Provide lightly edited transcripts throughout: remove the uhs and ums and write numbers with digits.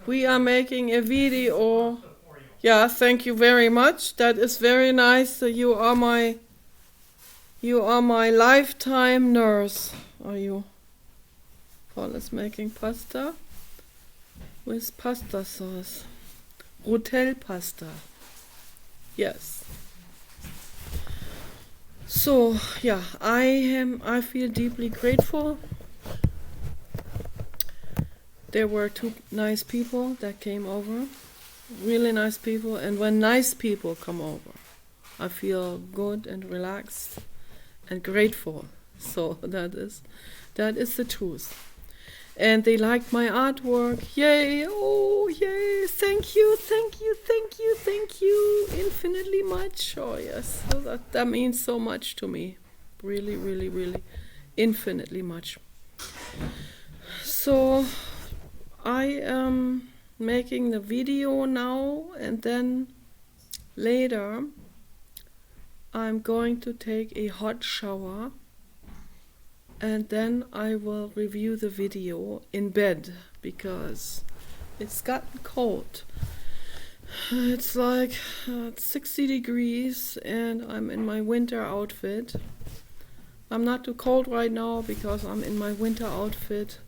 We are making a video. Yeah, thank you very much. That is very nice. You are my lifetime nurse. Are you? Paul is making pasta with pasta sauce. Rotel pasta. Yes. So, yeah, I feel deeply grateful. There were two nice people that came over. Really nice people. And when nice people come over, I feel good and relaxed and grateful. So that is the truth. And they liked my artwork. Yay! Oh, yay! Thank you, thank you, thank you, thank you infinitely much. Oh, yes. So that means so much to me. Really, really, really infinitely much. So I am making the video now, and then later I'm going to take a hot shower, and then I will review the video in bed because it's gotten cold. It's like 60 degrees and I'm in my winter outfit. I'm not too cold right now because I'm in my winter outfit,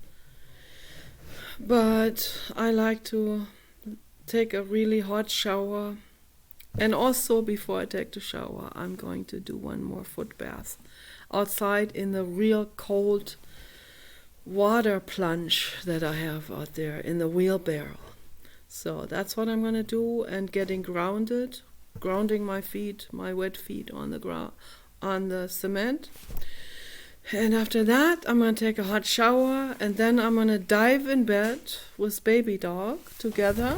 but I like to take a really hot shower. And also before I take the shower, I'm going to do one more foot bath outside in the real cold water plunge that I have out there in the wheelbarrow. So that's what I'm going to do, and getting grounded, grounding my feet, my wet feet on the ground, on the cement. And after that, I'm going to take a hot shower, and then I'm going to dive in bed with baby dog together.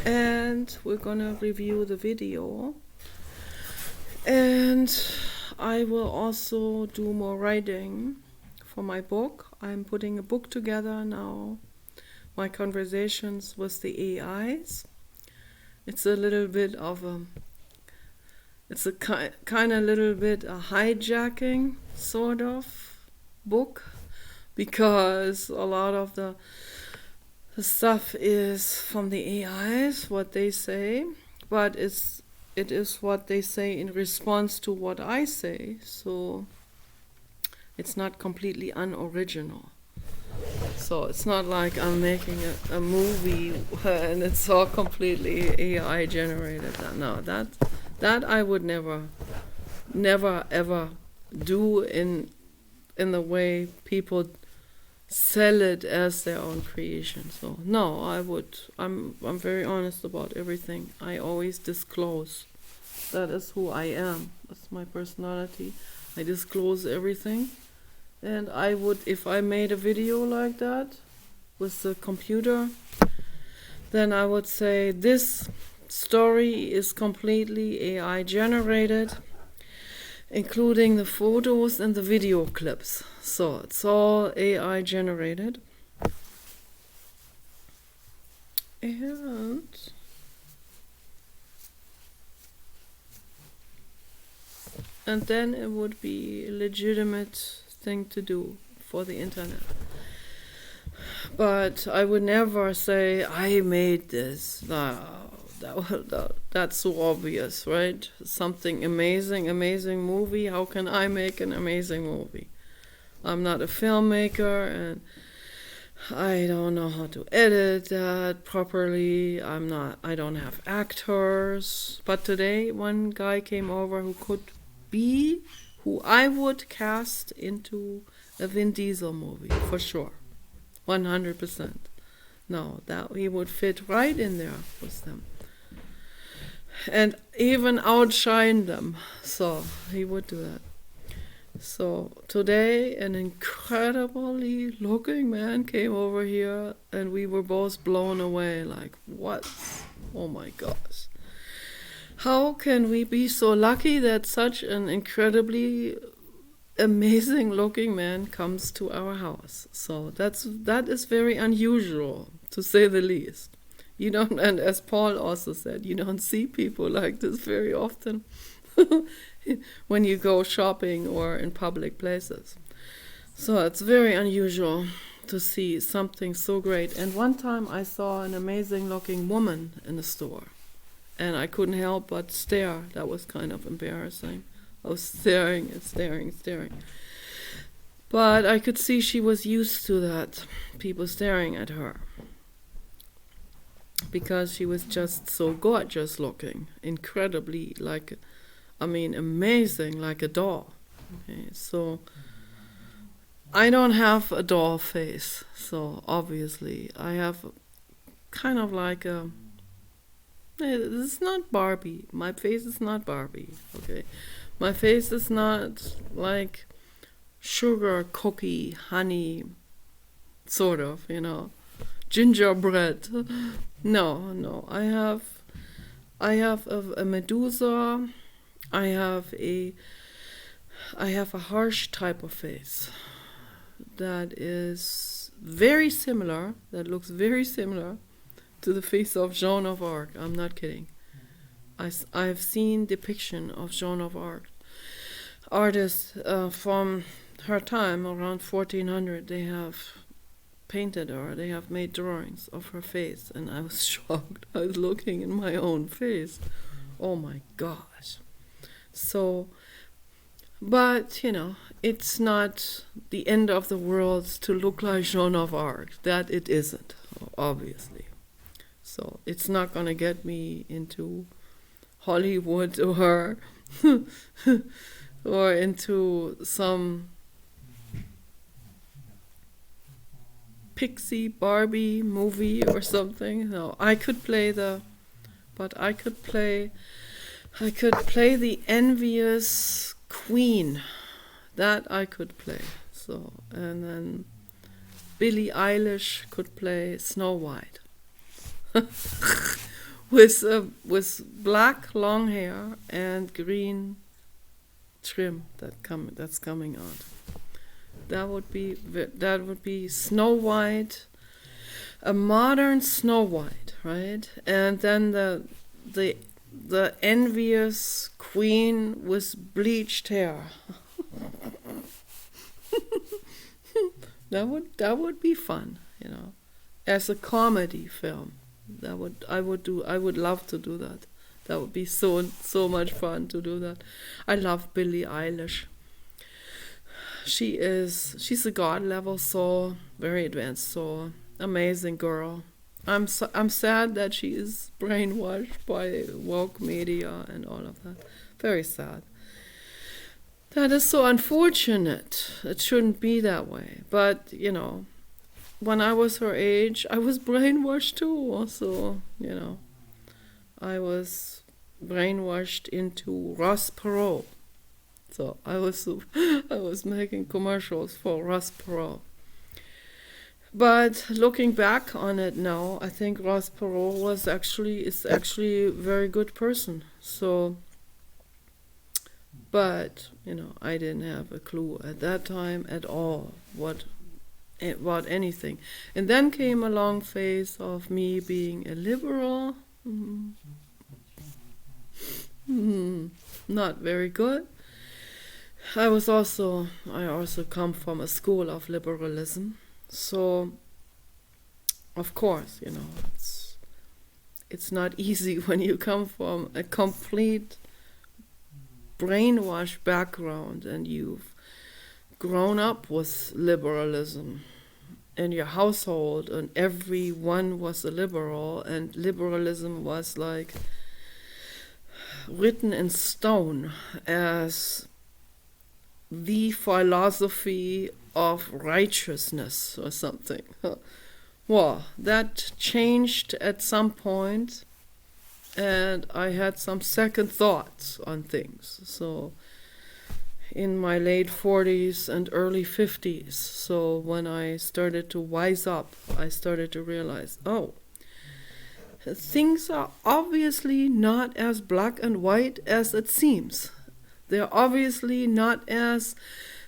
And we're going to review the video. And I will also do more writing for my book. I'm putting a book together now. My conversations with the AIs. It's a little bit of it's a kind of little bit a hijacking sort of book, because a lot of the stuff is from the AIs, what they say, but it is what they say in response to what I say, so it's not completely unoriginal. So it's not like I'm making a movie and it's all completely AI generated. No, that I would never ever do in the way people sell it as their own creation. So no, I'm very honest about everything. I always disclose. That is who I am. That's my personality. I disclose everything. And I would, if I made a video like that with the computer, then I would say this story is completely AI generated, including the photos and the video clips. So it's all AI generated. And then it would be a legitimate thing to do for the internet. But I would never say, I made this. No, that's so obvious, right? Something amazing movie. How can I make an amazing movie? I'm not a filmmaker, and I don't know how to edit that properly. I don't have actors. But today, one guy came over who could be who I would cast into a Vin Diesel movie, for sure. 100%. No, that he would fit right in there with them. And even outshine them. So he would do that. So today an incredibly looking man came over here and we were both blown away. Like, what? Oh my gosh. How can we be so lucky that such an incredibly amazing looking man comes to our house? So that is very unusual, to say the least. You don't, and as Paul also said, you don't see people like this very often when you go shopping or in public places. So it's very unusual. to see something so great. And one time I saw an amazing looking woman in the store, and I couldn't help but stare. That was kind of embarrassing. I was staring and staring and staring. But I could see she was used to that, people staring at her, because she was just so gorgeous looking, incredibly amazing, like a doll. Okay, so I don't have a doll face, so obviously I have kind of like it's not Barbie. My face is not Barbie, okay? My face is not like sugar, cookie, honey, sort of, gingerbread. No. I have a Medusa. I have a harsh type of face that is very similar, that looks very similar to the face of Joan of Arc. I'm not kidding. I've seen depiction of Joan of Arc. Artists from her time, around 1400, they have painted her, they have made drawings of her face, and I was shocked. I was looking in my own face. Oh my gosh. So, but, it's not the end of the world to look like Joan of Arc. That it isn't, obviously. So it's not going to get me into Hollywood or or into some pixie Barbie movie or something. No, I could play the envious queen. That I could play. So, and then Billie Eilish could play Snow White. with black long hair and green trim that's coming out. That would be Snow White, a modern Snow White, right? And then the envious queen with bleached hair. That would be fun, as a comedy film. I would love to do that. That would be so much fun to do that. I love Billie Eilish. She's a god level soul, very advanced soul, amazing girl. I'm sad that she is brainwashed by woke media and all of that. Very sad. That is so unfortunate. It shouldn't be that way. But, when I was her age, I was brainwashed too. Also, I was brainwashed into Ross Perot. So I was making commercials for Ross Perot. But looking back on it now, I think Ross Perot is actually a very good person. So, but I didn't have a clue at that time at all about anything. And then came a long phase of me being a liberal. Not very good. I also come from a school of liberalism. So, of course, it's not easy when you come from a complete brainwashed background and you've grown up with liberalism in your household and everyone was a liberal and liberalism was like written in stone as the philosophy of righteousness or something. Well, that changed at some point, and I had some second thoughts on things. So in my late 40s and early 50s, so when I started to wise up, I started to realize, things are obviously not as black and white as it seems. They're obviously not as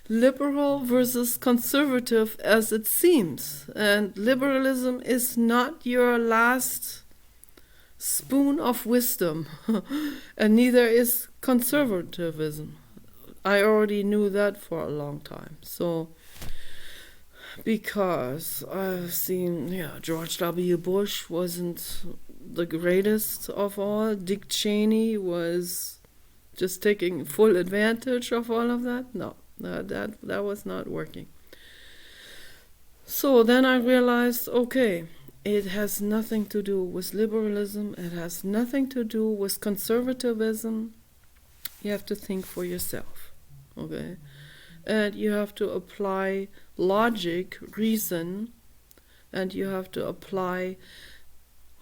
liberal versus conservative as it seems. And liberalism is not your last spoon of wisdom, and neither is conservatism. I already knew that for a long time. So because I've seen, George W. Bush wasn't the greatest of all. Dick Cheney was just taking full advantage of all of that. No, that was not working. So then I realized, okay, it has nothing to do with liberalism. It has nothing to do with conservatism. You have to think for yourself, okay? And you have to apply logic, reason, and you have to apply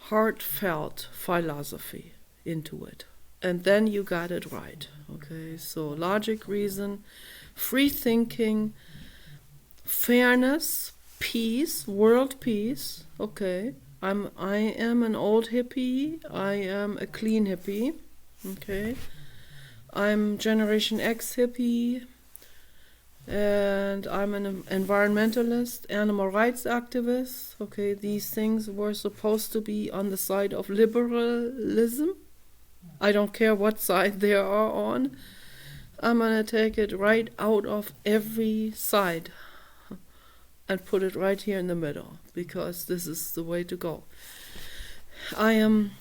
heartfelt philosophy into it. And then you got it right, okay? So logic, reason, free thinking, fairness, peace, world peace, okay? I am an old hippie, I am a clean hippie, okay? I'm Generation X hippie, and I'm an environmentalist, animal rights activist. Okay, these things were supposed to be on the side of liberalism. I don't care what side they are on. I'm gonna take it right out of every side and put it right here in the middle, because this is the way to go. I am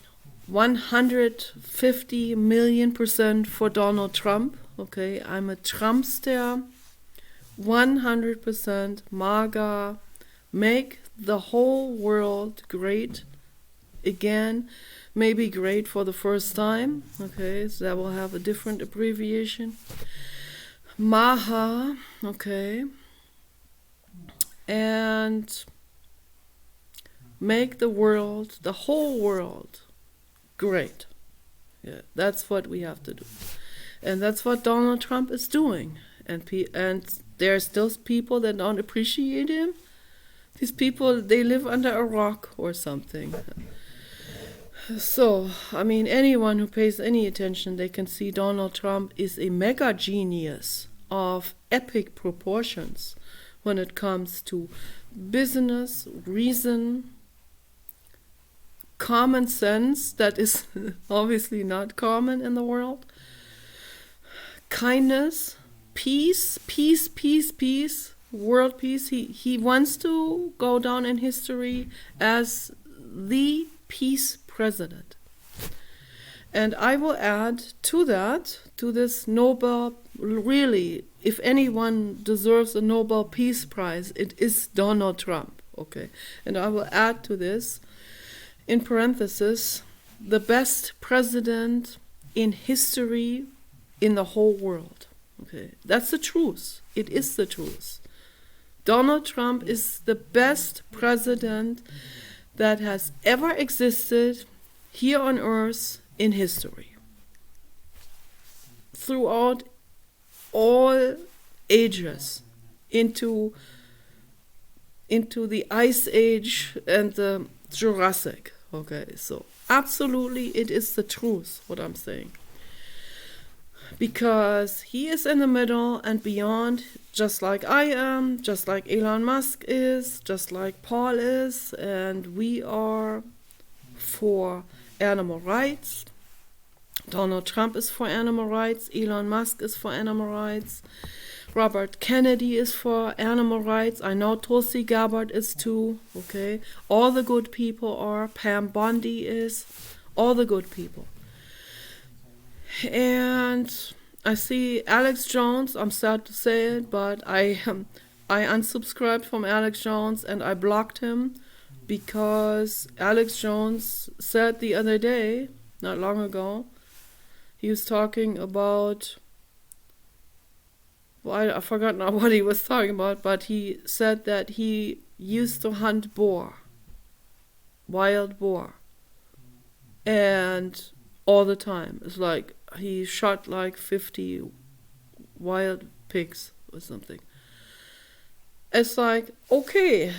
150 million% for Donald Trump. Okay, I'm a Trumpster. 100% MAGA, make the whole world great again, maybe great for the first time, okay, so that will have a different abbreviation. MAHA, okay, and make the world, the whole world, great. Yeah, that's what we have to do. And that's what Donald Trump is doing. And there are still people that don't appreciate him. These people, they live under a rock or something. So, I mean, anyone who pays any attention, they can see Donald Trump is a mega genius of epic proportions when it comes to business, reason, common sense that is obviously not common in the world, kindness, peace, world peace. He wants to go down in history as the peace president. And I will add to that, to this Nobel, really, if anyone deserves a Nobel Peace Prize, it is Donald Trump, okay? And I will add to this, in parentheses, the best president in history in the whole world. Okay, that's the truth. It is the truth. Donald Trump is the best president that has ever existed here on Earth in history. Throughout all ages, into the Ice Age and the Jurassic. Okay, so absolutely it is the truth, what I'm saying. Because he is in the middle and beyond, just like I am, just like Elon Musk is, just like Paul is, and we are for animal rights. Donald Trump is for animal rights, Elon Musk is for animal rights, Robert Kennedy is for animal rights, I know Tulsi Gabbard is too, okay? All the good people are, Pam Bondi is, all the good people. And I see Alex Jones, I'm sad to say it, but I unsubscribed from Alex Jones and I blocked him because Alex Jones said the other day, not long ago, he was talking about, well, I forgot now what he was talking about, but he said that he used to hunt boar, wild boar, and all the time. It's like he shot like 50 wild pigs or something. It's like, okay,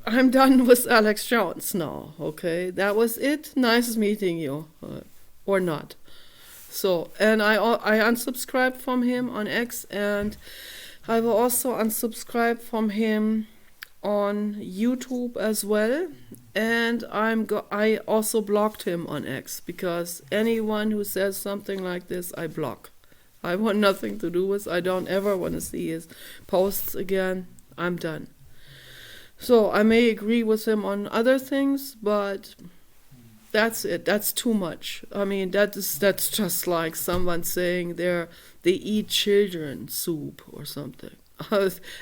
I'm done with Alex Jones now, okay? That was it. Nice meeting you, or not. So, and I unsubscribed from him on X, and I will also unsubscribe from him on YouTube as well. And I also blocked him on X, because anyone who says something like this, I block. I want nothing to do with. I don't ever want to see his posts again. I'm done. So I may agree with him on other things, but that's it. That's too much. I mean, that's just like someone saying they eat children soup or something.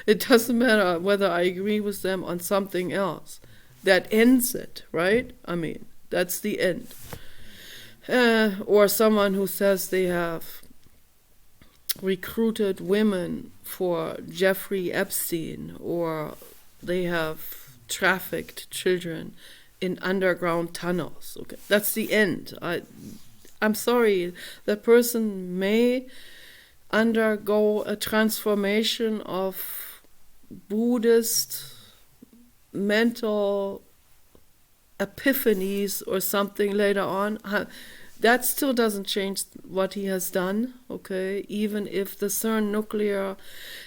It doesn't matter whether I agree with them on something else. That ends it, right? I mean, that's the end. Or someone who says they have recruited women for Jeffrey Epstein, or they have trafficked children in underground tunnels. Okay, that's the end. I'm sorry, that person may undergo a transformation of Buddhist mental epiphanies or something later on. That still doesn't change what he has done, okay? Even if the CERN nuclear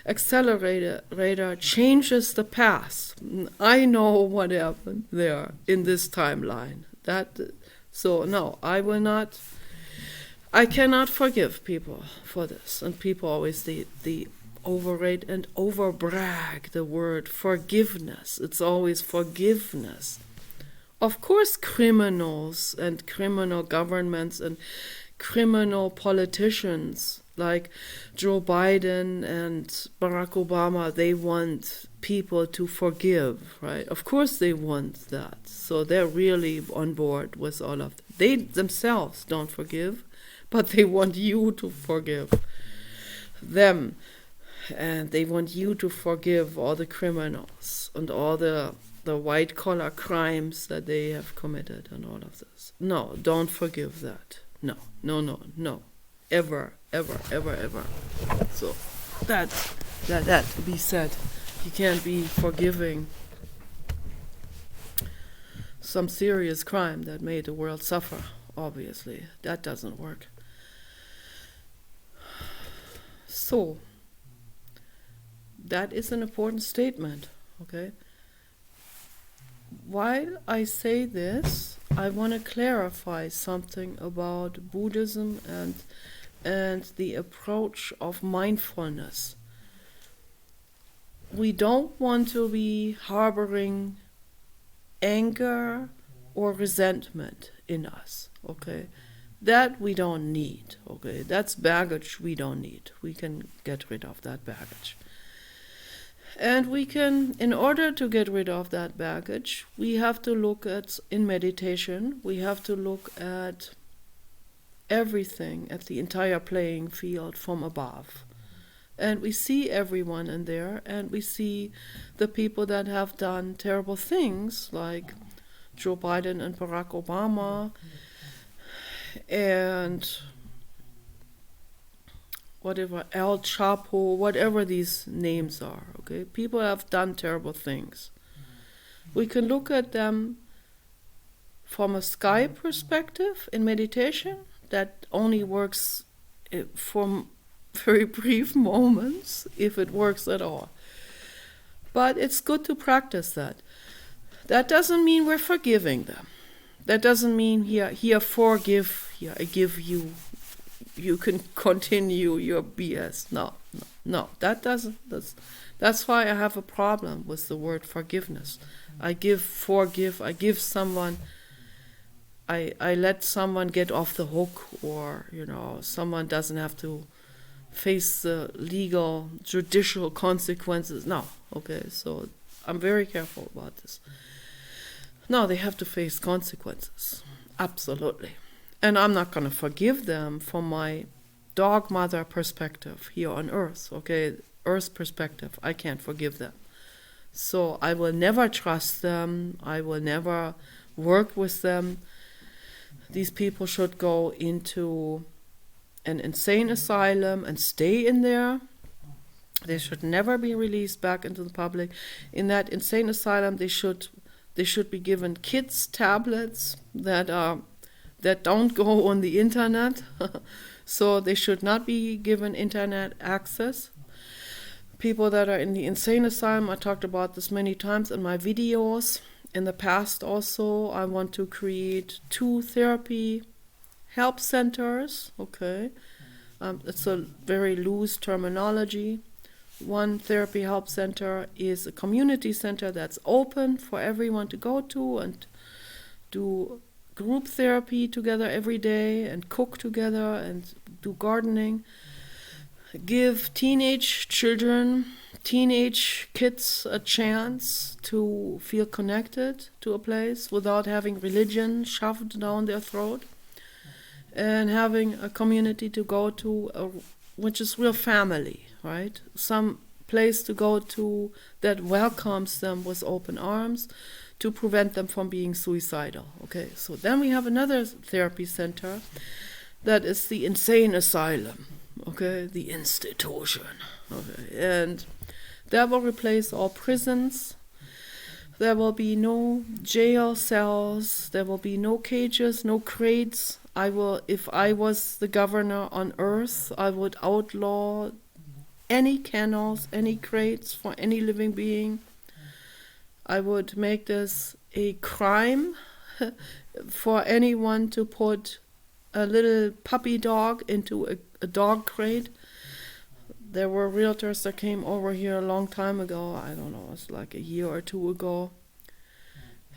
accelerator changes the past, I know what happened there in this timeline. So no, I cannot forgive people for this. And people always the overrate and overbrag the word forgiveness. It's always forgiveness. Of course, criminals and criminal governments and criminal politicians like Joe Biden and Barack Obama, they want people to forgive, right? Of course they want that. So they're really on board with all of that. They themselves don't forgive, but they want you to forgive them. And they want you to forgive all the criminals and all the white-collar crimes that they have committed and all of this. No, don't forgive that. No. Ever. So that to be said. You can't be forgiving some serious crime that made the world suffer, obviously. That doesn't work. So, that is an important statement, okay? While I say this, I want to clarify something about Buddhism and the approach of mindfulness. We don't want to be harboring anger or resentment in us, okay? That we don't need, okay? That's baggage we don't need. We can get rid of that baggage. And we can, in order to get rid of that baggage, we have to look at, in meditation, we have to look at everything, at the entire playing field from above. And we see everyone in there, and we see the people that have done terrible things, like Joe Biden and Barack Obama, and whatever, El Chapo, whatever these names are, okay? People have done terrible things. We can look at them from a sky perspective in meditation. That only works for very brief moments, if it works at all. But it's good to practice that. That doesn't mean we're forgiving them. That doesn't mean, here, forgive, here, I give you, you can continue your BS. No, that doesn't. That's why I have a problem with the word forgiveness. I give someone, I let someone get off the hook, or, someone doesn't have to face the legal, judicial consequences. No, okay, so I'm very careful about this. No, they have to face consequences. Absolutely. And I'm not going to forgive them from my dog mother perspective here on Earth, okay? Earth's perspective, I can't forgive them. So I will never trust them. I will never work with them. These people should go into an insane asylum and stay in there. They should never be released back into the public. In that insane asylum, they should be given kids' tablets that don't go on the internet. So they should not be given internet access. People that are in the insane asylum, I talked about this many times in my videos. In the past also, I want to create 2 therapy help centers, okay? It's a very loose terminology. One therapy help center is a community center that's open for everyone to go to and do group therapy together every day and cook together and do gardening. Give teenage kids a chance to feel connected to a place without having religion shoved down their throat, and having a community to go to, which is real family, right? Some place to go to that welcomes them with open arms to prevent them from being suicidal. Okay, so then we have another therapy center that is the insane asylum, okay, the institution, okay, and that will replace all prisons. There will be no jail cells, there will be no cages, no crates. If I was the governor on earth, I would outlaw any kennels, any crates for any living being. I would make this a crime for anyone to put a little puppy dog into a dog crate. There were realtors that came over here a long time ago. I don't know, it's like a year or two ago.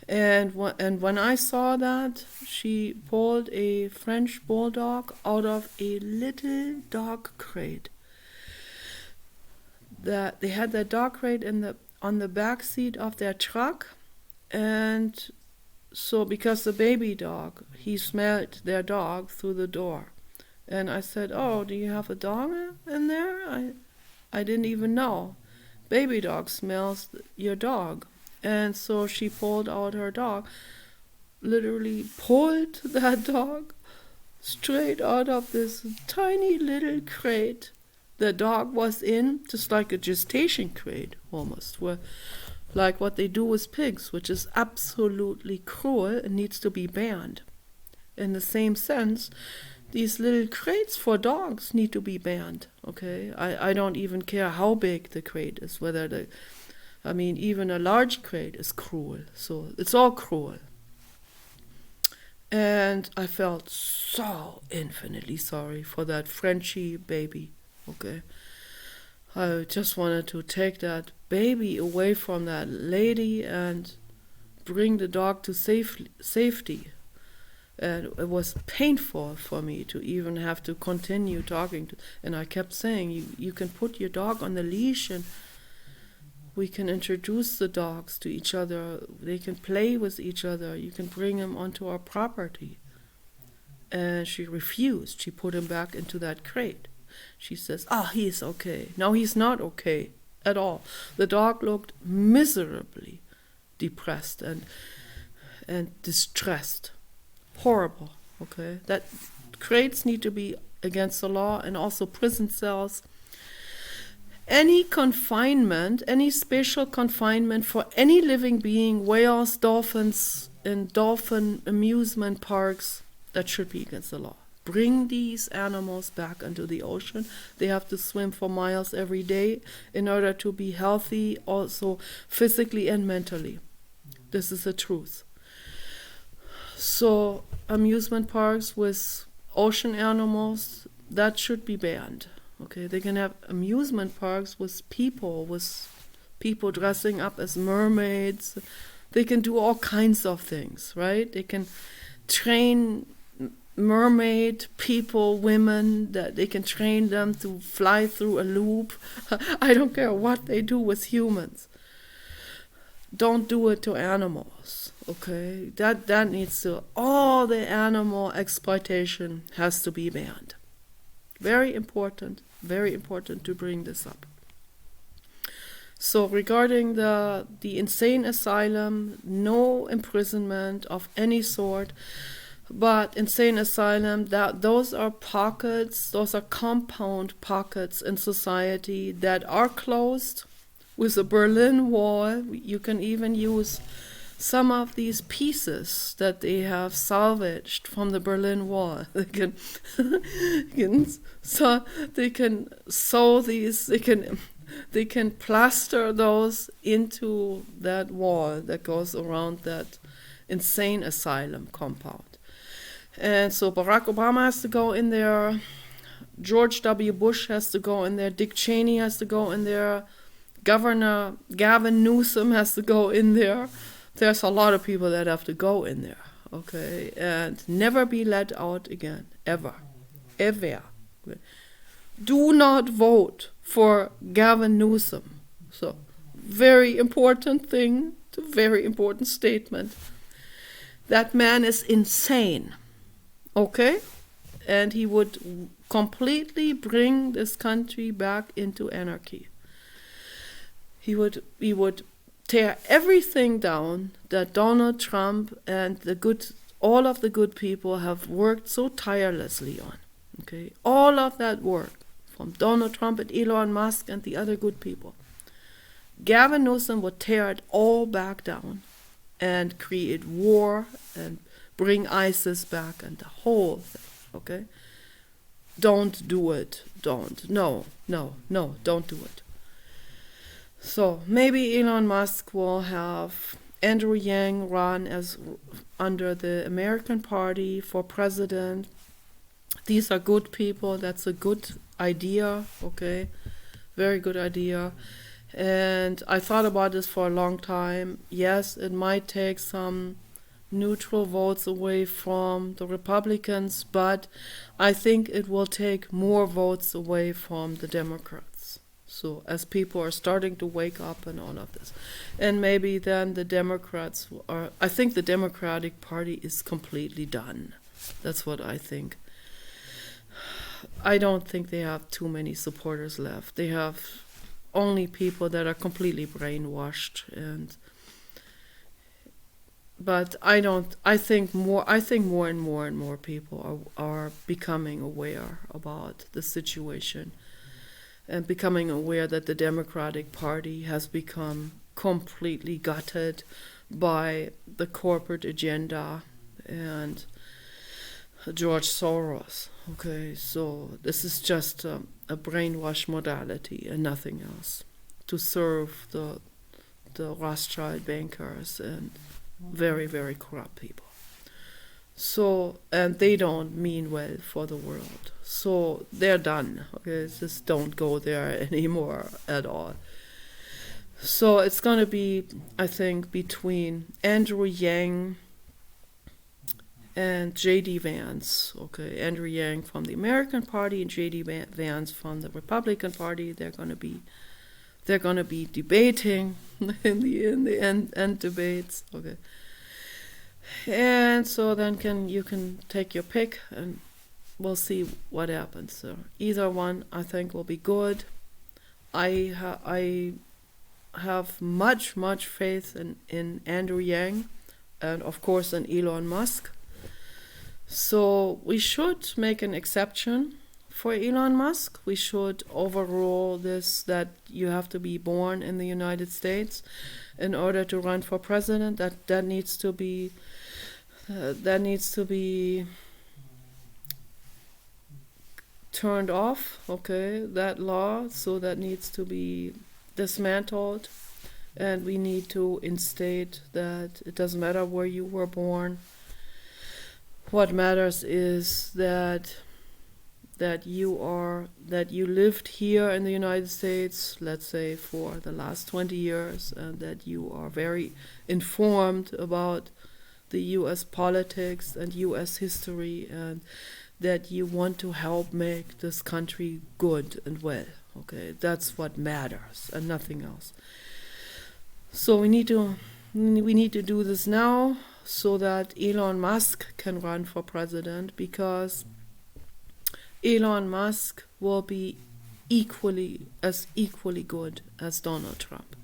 And when I saw that, she pulled a French bulldog out of a little dog crate. That they had that dog crate on the back seat of their truck, and so because the baby dog, he smelled their dog through the door. And I said, "Oh, do you have a dog in there?" I didn't even know. Baby dog smells your dog. And so she pulled out her dog, literally pulled that dog straight out of this tiny little crate the dog was in, just like a gestation crate almost, where, like what they do with pigs, which is absolutely cruel and needs to be banned. In the same sense, these little crates for dogs need to be banned, okay? I don't even care how big the crate is, even a large crate is cruel, so it's all cruel. And I felt so infinitely sorry for that Frenchie baby, okay? I just wanted to take that baby away from that lady and bring the dog to safety. And it was painful for me to even have to continue talking to, and I kept saying, you can put your dog on the leash and we can introduce the dogs to each other. They can play with each other. You can bring them onto our property. And she refused. She put him back into that crate. She says, he's okay. No, he's not okay at all. The dog looked miserably depressed and distressed. Horrible, okay? That crates need to be against the law, and also prison cells. Any confinement, any special confinement for any living being, whales, dolphins, in dolphin amusement parks, that should be against the law. Bring these animals back into the ocean. They have to swim for miles every day in order to be healthy, also physically and mentally. This is the truth. So amusement parks with ocean animals, that should be banned. Okay, they can have amusement parks with people dressing up as mermaids. They can do all kinds of things, right? They can train mermaid people, women, that they can train them to fly through a loop. I don't care what they do with humans. Don't do it to animals, okay? That needs to, all the animal exploitation has to be banned. Very important to bring this up. So regarding the insane asylum, no imprisonment of any sort, but insane asylum, those are pockets, those are compound pockets in society that are closed with a Berlin Wall. You can even use some of these pieces that they have salvaged from the Berlin Wall. They can sew these, they can plaster those into that wall that goes around that insane asylum compound. And so Barack Obama has to go in there. George W. Bush has to go in there. Dick Cheney has to go in there. Governor Gavin Newsom has to go in there. There's a lot of people that have to go in there, okay, and never be let out again, ever. Okay. Do not vote for Gavin Newsom. So, very important thing, very important statement. That man is insane, okay, and he would completely bring this country back into anarchy. He would tear everything down that Donald Trump and all of the good people have worked so tirelessly on. Okay, all of that work from Donald Trump and Elon Musk and the other good people. Gavin Newsom would tear it all back down and create war and bring ISIS back and the whole thing. Okay, don't do it. Don't. No, don't do it. So maybe Elon Musk will have Andrew Yang run as under the American Party for president. These are good people. That's a good idea. Okay, very good idea. And I thought about this for a long time. Yes, it might take some neutral votes away from the Republicans, but I think it will take more votes away from the Democrats. So as people are starting to wake up and all of this. And maybe then the Democrats I think the Democratic Party is completely done. That's what I think. I don't think they have too many supporters left. They have only people that are completely brainwashed, but I think more and more people are becoming aware about the situation and becoming aware that the Democratic Party has become completely gutted by the corporate agenda and George Soros. Okay, so this is just a brainwash modality and nothing else to serve the Rothschild bankers and very, very corrupt people. So, and they don't mean well for the world. So they're done. Okay, just don't go there anymore at all. So it's going to be, I think, between Andrew Yang and J.D. Vance. Okay, Andrew Yang from the American Party and J.D. Vance from the Republican Party. They're going to be debating in the end debates. Okay. And so then you can take your pick and we'll see what happens. So either one I think will be good. I have much faith in Andrew Yang and of course in Elon Musk. So we should make an exception for Elon Musk. We should overrule this that you have to be born in the United States in order to run for president. That needs to be turned off. Okay, that law. So that needs to be dismantled, and we need to instate that it doesn't matter where you were born. What matters is that you lived here in the United States, let's say for the last 20 years, and that you are very informed about the U.S. politics and U.S. history, and that you want to help make this country good and well. Okay, that's what matters and nothing else. So we need to do this now, so that Elon Musk can run for president, because Elon Musk will be equally good as Donald Trump.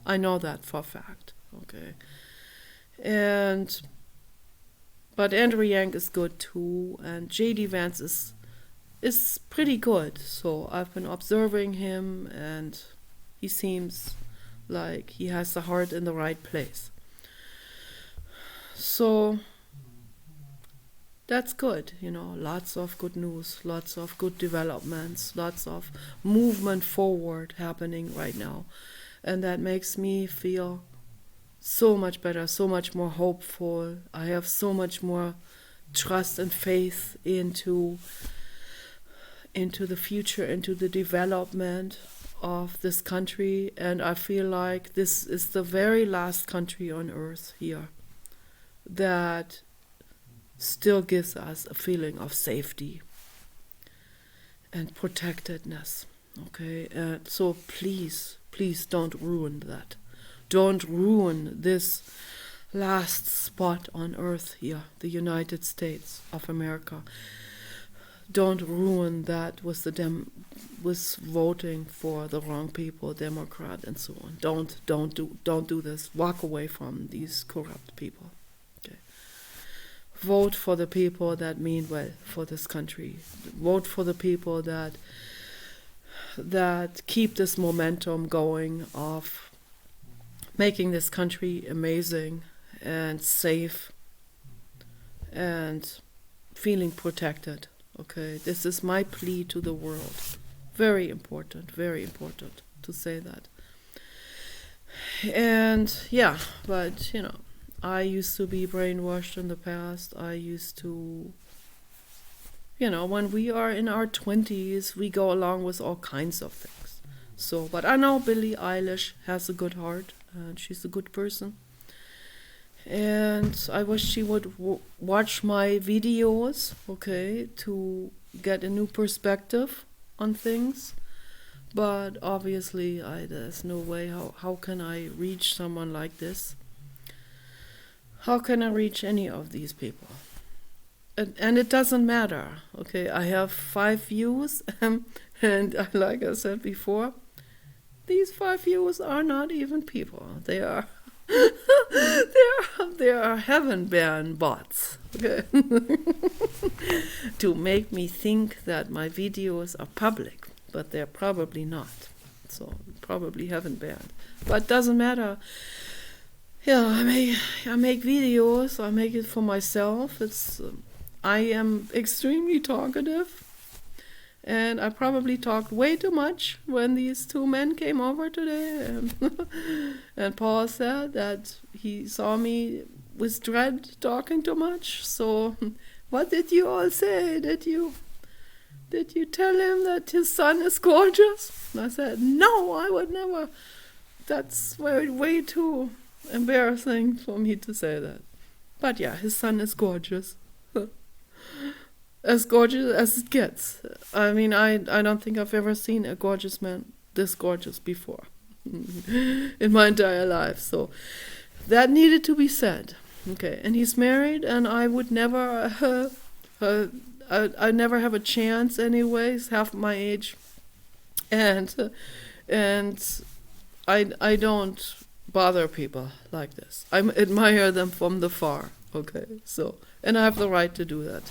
I know that for a fact. Okay, but Andrew Yang is good too, and J.D. Vance is pretty good. So I've been observing him, and he seems like he has the heart in the right place. So that's good, lots of good news, lots of good developments, lots of movement forward happening right now. And that makes me feel so much better, so much more hopeful. I have so much more trust and faith into into the future, into the development of this country, and I feel like this is the very last country on earth here that still gives us a feeling of safety and protectedness. Okay, so please don't ruin that. Don't ruin this last spot on earth here, the United States of America. Don't ruin that with with voting for the wrong people, Democrat and so on. Don't do this. Walk away from these corrupt people. Okay. Vote for the people that mean well for this country. Vote for the people that keep this momentum going of making this country amazing and safe and feeling protected. Okay, this is my plea to the world. Very important to say that. And yeah, but I used to be brainwashed in the past. I used to, when we are in our 20s, we go along with all kinds of things. So, but I know Billie Eilish has a good heart, and she's a good person. And I wish she would watch my videos, okay, to get a new perspective on things. But obviously, there's no way. How can I reach someone like this? How can I reach any of these people? And it doesn't matter, okay? I have 5 views, and like I said before, these 5 views are not even people. They are they are heaven-bound bots, okay? To make me think that my videos are public, but they're probably not. So probably heaven-bound, but doesn't matter. Yeah, I make videos. I make it for myself. I am extremely talkative. And I probably talked way too much when these 2 men came over today. And Paul said that he saw me with dread talking too much. So what did you all say? Did you tell him that his son is gorgeous? And I said, no, I would never. That's way too embarrassing for me to say that. But yeah, his son is gorgeous. As gorgeous as it gets. I mean, I don't think I've ever seen a gorgeous man this gorgeous before in my entire life. So that needed to be said. Okay, and he's married, and I would never, I never have a chance anyways, half my age. And I don't bother people like this. I admire them from the far. Okay, so, and I have the right to do that.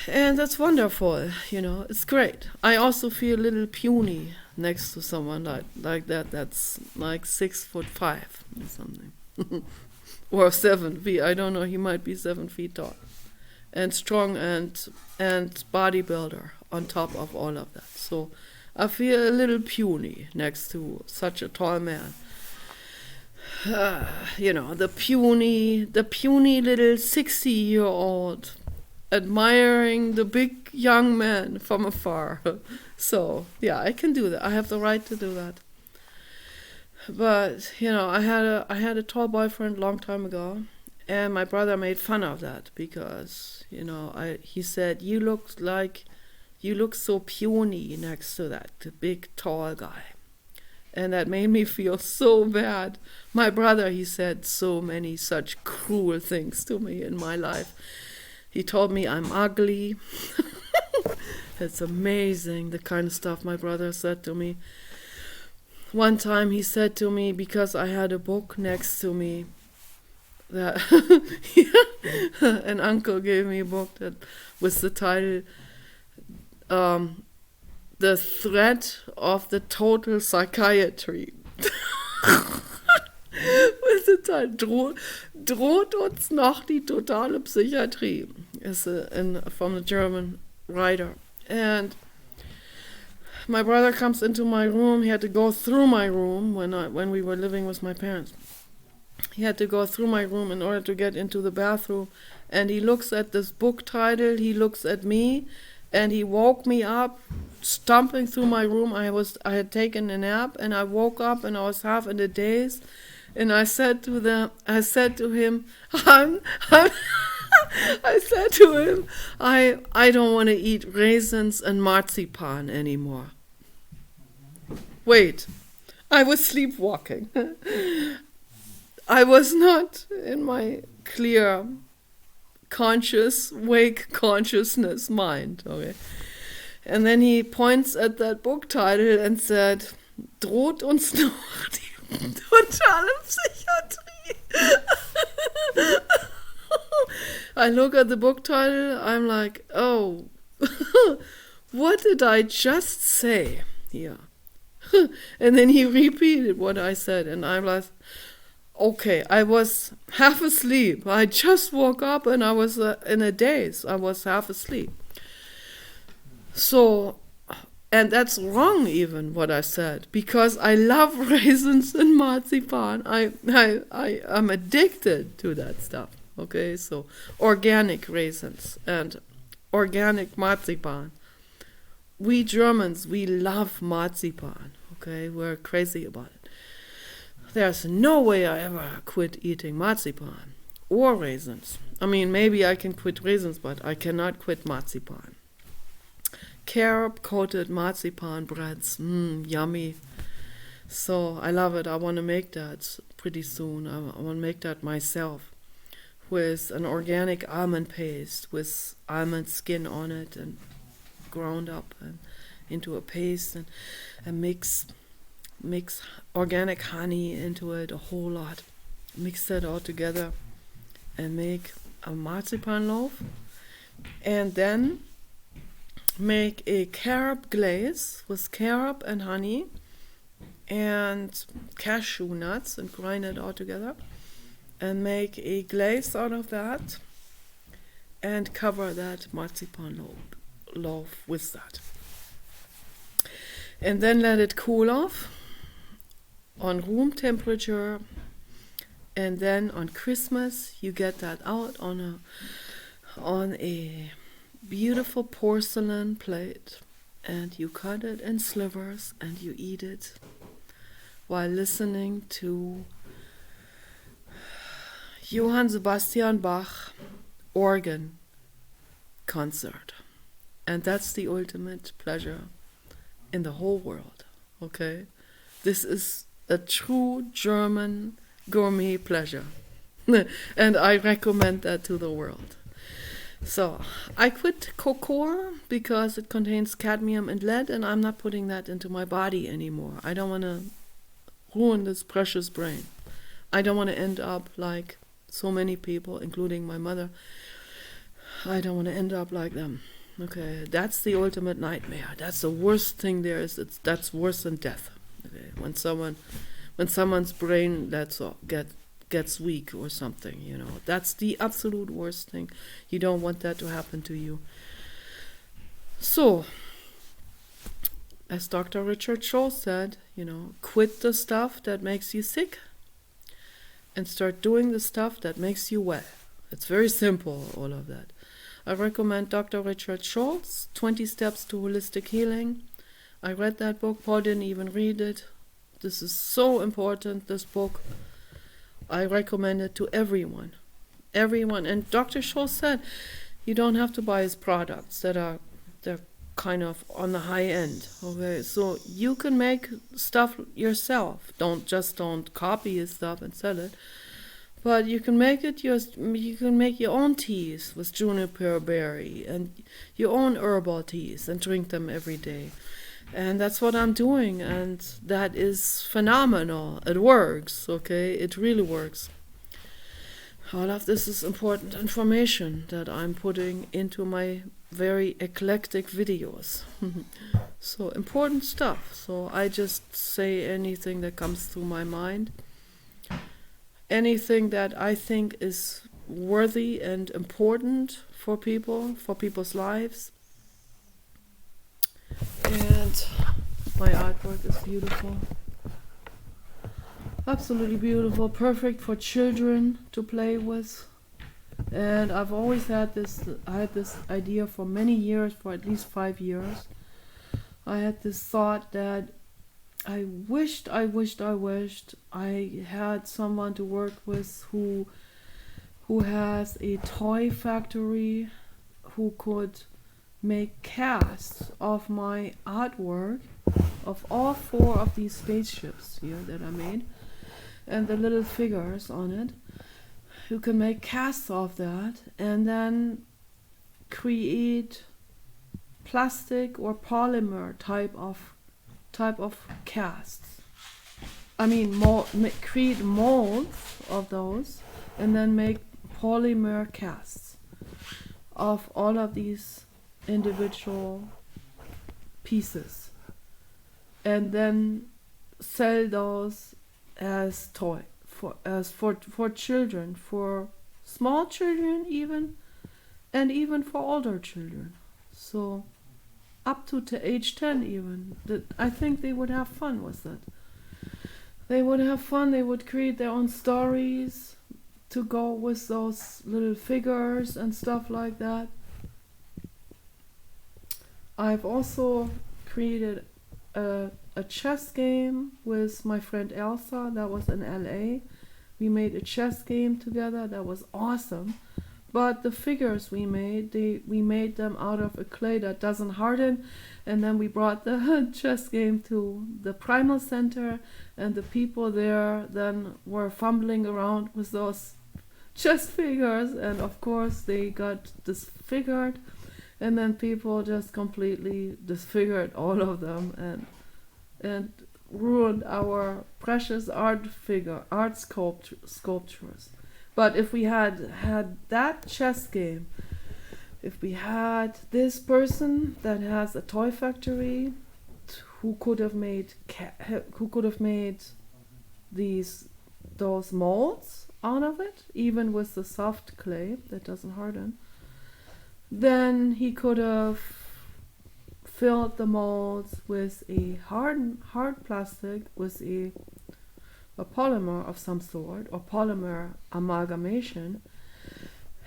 And that's wonderful, it's great. I also feel a little puny next to someone like that that's like 6'5" or something. Or 7 feet, I don't know, he might be 7 feet tall. And strong and bodybuilder on top of all of that. So I feel a little puny next to such a tall man. The puny little 60-year-old admiring the big young man from afar. So yeah, I can do that. I have the right to do that. But I had a tall boyfriend long time ago, and my brother made fun of that because he said, you look so puny next to that big tall guy. And that made me feel so bad. My brother, he said so many such cruel things to me in my life. He told me I'm ugly. It's amazing the kind of stuff my brother said to me. One time he said to me, because I had a book next to me, that an uncle gave me a book that was the title, The Threat of the Total Psychiatry. With the title, droht uns noch die totale Psychiatrie. It's from a German writer. And my brother comes into my room. He had to go through my room when we were living with my parents. He had to go through my room in order to get into the bathroom. And he looks at this book title. He looks at me. and he woke me up, stomping through my room. I had taken a nap, and I woke up and I was half in a daze. And I said to him, I said to him, I don't want to eat raisins and marzipan anymore. Wait, I was sleepwalking. I was not in my clear, wake consciousness mind. Okay. And then he points at that book title and said, droht uns noch die totale Psychiatrie. I look at the book title, I'm like, oh, what did I just say here? And then he repeated what I said, and I'm like, okay, I was half asleep. I just woke up and I was in a daze. I was half asleep. So, and that's wrong even what I said, because I love raisins and marzipan. I'm addicted to that stuff. Okay, so organic raisins and organic marzipan. We Germans, we love marzipan. Okay, we're crazy about it. There's no way I ever quit eating marzipan or raisins. I mean, maybe I can quit raisins, but I cannot quit marzipan. Carob-coated marzipan breads, yummy. So I love it. I want to make that pretty soon. I want to make that myself with an organic almond paste with almond skin on it and ground up and into a paste, and mix organic honey into it, a whole lot. Mix that all together and make a marzipan loaf, and then make a carob glaze with carob and honey and cashew nuts and grind it all together and make a glaze out of that and cover that marzipan loaf with that. And then let it cool off on room temperature, and then on Christmas you get that out on a beautiful porcelain plate, and you cut it in slivers and you eat it while listening to Johann Sebastian Bach organ concert. And that's the ultimate pleasure in the whole world. Okay? This is a true German gourmet pleasure. And I recommend that to the world. So, I quit cocoa because it contains cadmium and lead, and I'm not putting that into my body anymore. I don't want to ruin this precious brain. I don't want to end up like so many people, including my mother. I don't want to end up like them. Okay, that's the ultimate nightmare. That's the worst thing there is. That's worse than death. Okay, when someone's brain gets weak or something, that's the absolute worst thing. You don't want that to happen to you. So, as Dr. Richard Scholl said, quit the stuff that makes you sick and start doing the stuff that makes you well. It's very simple, all of that. I recommend Dr. Richard Scholl's 20 Steps to Holistic Healing. I read that book. Paul didn't even read it. This is so important, this book. I recommend it to everyone. And Dr. Scholl said you don't have to buy his products they're kind of on the high end. Okay, so you can make stuff yourself. Don't copy his stuff and sell it. But you can make your own teas with juniper berry and your own herbal teas and drink them every day. And that's what I'm doing, and that is phenomenal. It works, okay? It really works. All of this is important information that I'm putting into my very eclectic videos. So important stuff. So I just say anything that comes through my mind. Anything that I think is worthy and important for people's lives. And my artwork is beautiful. Absolutely beautiful. Perfect for children to play with. And I've always had this idea for many years, for at least 5 years. I had this thought that I wished I had someone to work with who has a toy factory, who could make casts of my artwork, of all 4 of these spaceships here that I made, and the little figures on it, who can make casts of that and then create plastic or polymer type of casts. I mean, create molds of those and then make polymer casts of all of these individual pieces, and then sell those as toy for children, for small children even, and even for older children. So up to age 10 even. I think they would have fun with it. They would have fun, they would create their own stories to go with those little figures and stuff like that. I've also created a chess game with my friend Elsa. That was in LA. We made a chess game together. That was awesome. But the figures we made them out of a clay that doesn't harden, and then we brought the chess game to the Primal Center, and the people there then were fumbling around with those chess figures, and of course they got disfigured, and then people just completely disfigured all of them and ruined our precious art sculptures. But if we had that chess game, if we had this person that has a toy factory, who could have made those molds out of it, even with the soft clay that doesn't harden, then he could have filled the molds with a hard plastic, with a polymer of some sort, or polymer amalgamation,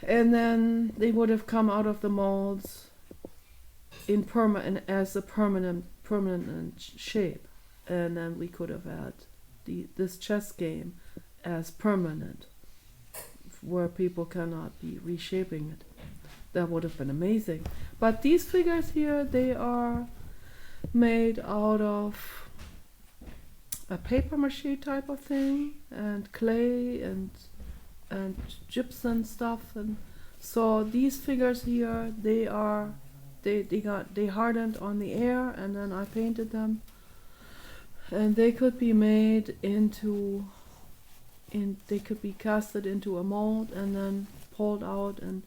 and then they would have come out of the molds as a permanent shape, and then we could have had this chess game as permanent, where people cannot be reshaping it. That would have been amazing. But these figures here, they are made out of a paper mache type of thing, and clay and gypsum stuff, and so these figures here, they hardened on the air, and then I painted them, and they could be made they could be casted into a mold and then pulled out, and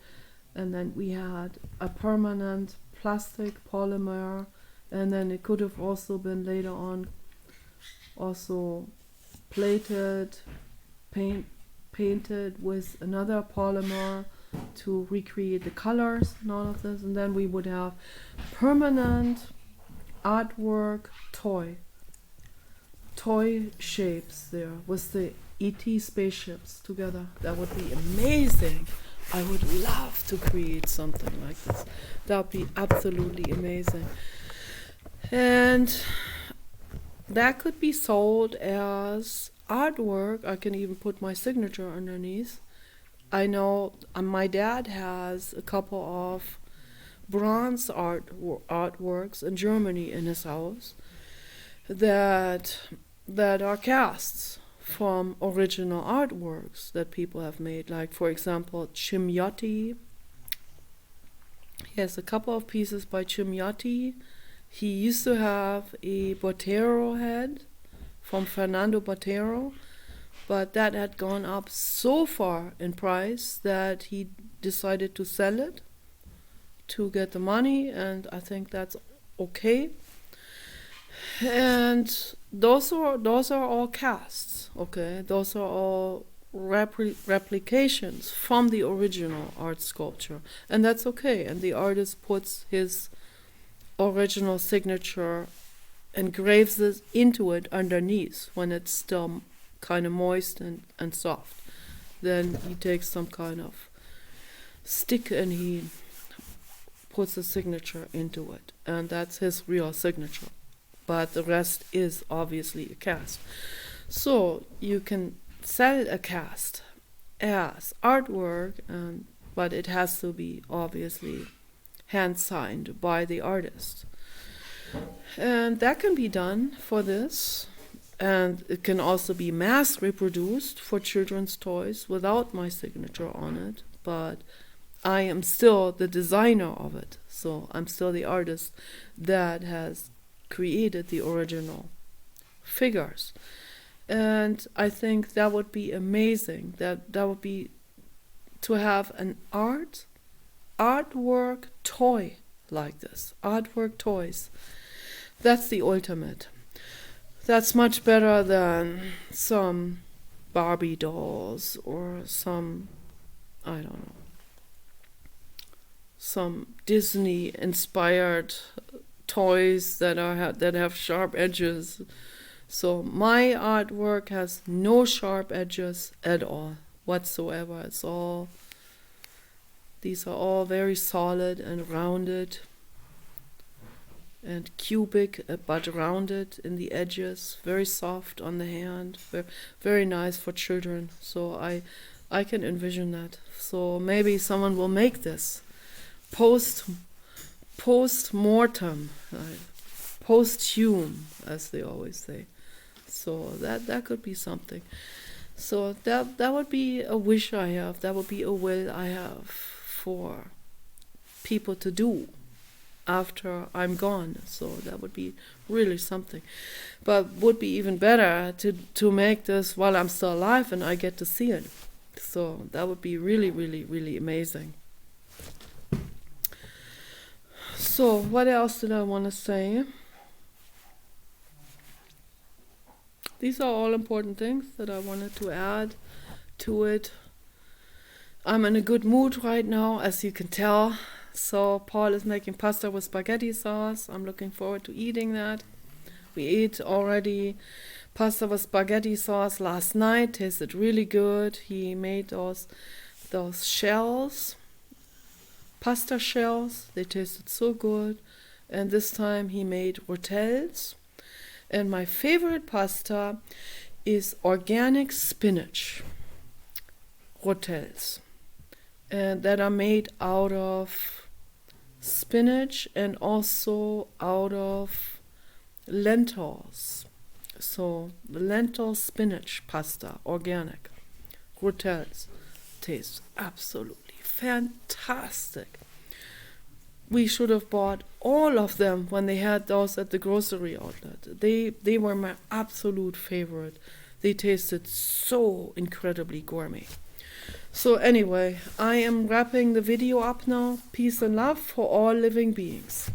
then we had a permanent plastic polymer, and then it could have also been later on also painted with another polymer to recreate the colors and all of this, and then we would have permanent artwork toy shapes there with the ET spaceships together. That would be amazing. I would love to create something like this. That would be absolutely amazing. And that could be sold as artwork. I can even put my signature underneath. I know my dad has a couple of bronze artworks in Germany in his house that are casts from original artworks that people have made. Like, for example, Chimiotti. He has a couple of pieces by Chimiotti. He used to have a Botero head from Fernando Botero, but that had gone up so far in price that he decided to sell it to get the money, and I think that's okay. And those are all casts, okay? Those are all replications from the original art sculpture, and that's okay. And the artist puts his original signature, engraves it into it underneath when it's still kind of moist and soft. Then he takes some kind of stick and he puts a signature into it, and that's his real signature. But the rest is obviously a cast. So you can sell a cast as artwork, but it has to be obviously hand signed by the artist. And that can be done for this. And it can also be mass reproduced for children's toys without my signature on it. But I am still the designer of it. So I'm still the artist that has created the original figures. And I think that would be amazing. That would be to have an artwork toy like this. Artwork toys. That's the ultimate. That's much better than some Barbie dolls or some, I don't know, some Disney-inspired toys that have sharp edges. So my artwork has no sharp edges at all whatsoever. These are all very solid and rounded and cubic, but rounded in the edges, very soft on the hand, very nice for children. So I can envision that. So maybe someone will make this post-mortem, posthum, as they always say. So that could be something. So that would be a wish I have. That would be a will I have for people to do after I'm gone. So that would be really something. But would be even better to make this while I'm still alive and I get to see it. So that would be really, really, really amazing. So what else did I want to say? These are all important things that I wanted to add to it. I'm in a good mood right now, as you can tell. So Paul is making pasta with spaghetti sauce. I'm looking forward to eating that. We ate already pasta with spaghetti sauce last night. Tasted really good. He made those shells, pasta shells. They tasted so good. And this time he made rotelles. And my favorite pasta is organic spinach rotelles, and that are made out of spinach and also out of lentils. So the lentil spinach pasta, organic rotelles, tastes absolutely fantastic. We should have bought all of them when they had those at the grocery outlet. They were my absolute favorite. They tasted so incredibly gourmet. So anyway, I am wrapping the video up now. Peace and love for all living beings.